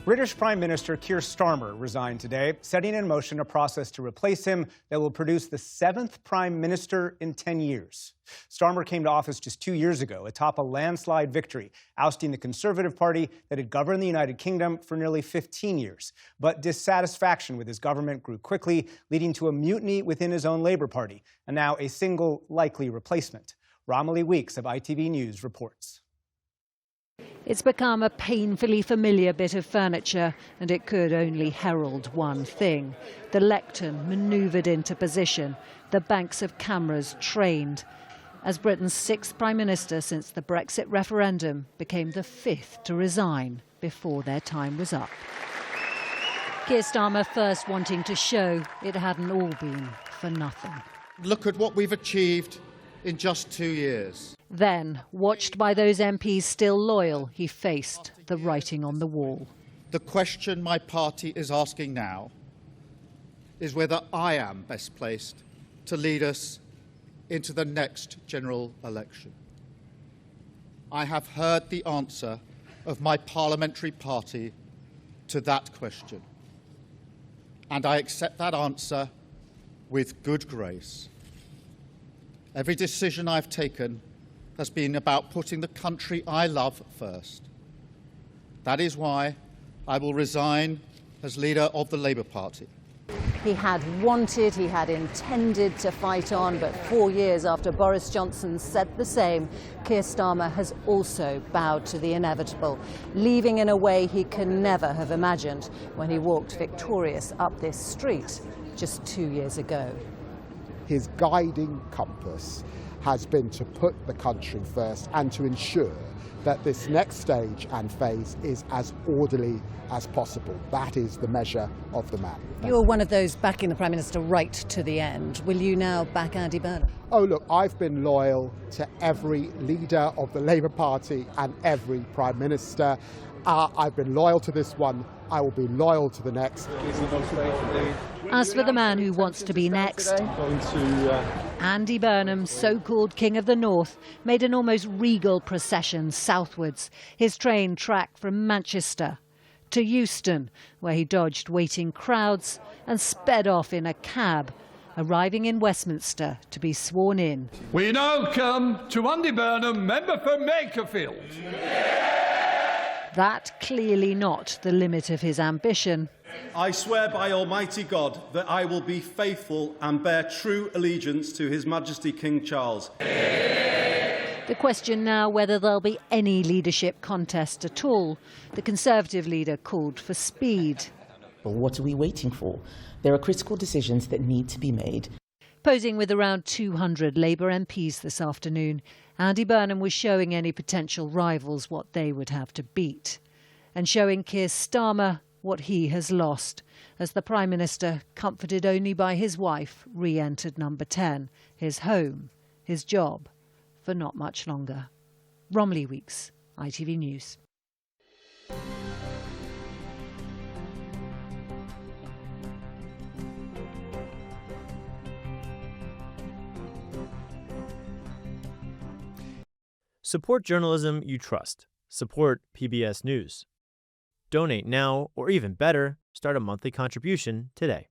British Prime Minister Keir Starmer resigned today, setting in motion a process to replace him that will produce the 7th Prime Minister in 10 years. Starmer came to office just 2 years ago atop a landslide victory, ousting the Conservative Party that had governed the United Kingdom for nearly 15 years. But dissatisfaction with his government grew quickly, leading to a mutiny within his own Labour Party, and now a single likely replacement. Romilly Weeks of ITV News reports. It's become a painfully familiar bit of furniture, and it could only herald one thing. The lectern manoeuvred into position, the banks of cameras trained, as Britain's 6th Prime Minister since the Brexit referendum became the 5th to resign before their time was up. Keir Starmer first wanting to show it hadn't all been for nothing. Look at what we've achieved in just 2 years. Then, watched by those MPs still loyal, he faced the writing on the wall. The question my party is asking now is whether I am best placed to lead us into the next general election. I have heard the answer of my parliamentary party to that question, and I accept that answer with good grace. Every decision I've taken has been about putting the country I love first. That is why I will resign as leader of the Labour Party. He had wanted, he had intended to fight on, but 4 years after Boris Johnson said the same, Keir Starmer has also bowed to the inevitable, leaving in a way he can never have imagined when he walked victorious up this street just 2 years ago. His guiding compass has been to put the country first and to ensure that this next stage and phase is as orderly as possible. That is the measure of the man. You're one of those backing the Prime Minister right to the end. Will you now back Andy Burnham? Oh, look, I've been loyal to every leader of the Labour Party and every Prime Minister. I've been loyal to this one. I will be loyal to the next. As for the man who wants to be next, Andy Burnham, so-called King of the North, made an almost regal procession southwards. His train tracked from Manchester to Euston, where he dodged waiting crowds and sped off in a cab, arriving in Westminster to be sworn in. We now come to Andy Burnham, member for Makerfield. That clearly not the limit of his ambition. I swear by Almighty God that I will be faithful and bear true allegiance to His Majesty King Charles. The question now whether there'll be any leadership contest at all. The Conservative leader called for speed. Well, what are we waiting for? There are critical decisions that need to be made. Posing with around 200 Labour MPs this afternoon, Andy Burnham was showing any potential rivals what they would have to beat, and showing Keir Starmer what he has lost, as the Prime Minister, comforted only by his wife, re-entered number 10, his home, his job, for not much longer. Romilly Weeks, ITV News. Support journalism you trust. Support PBS News. Donate now, or even better, start a monthly contribution today.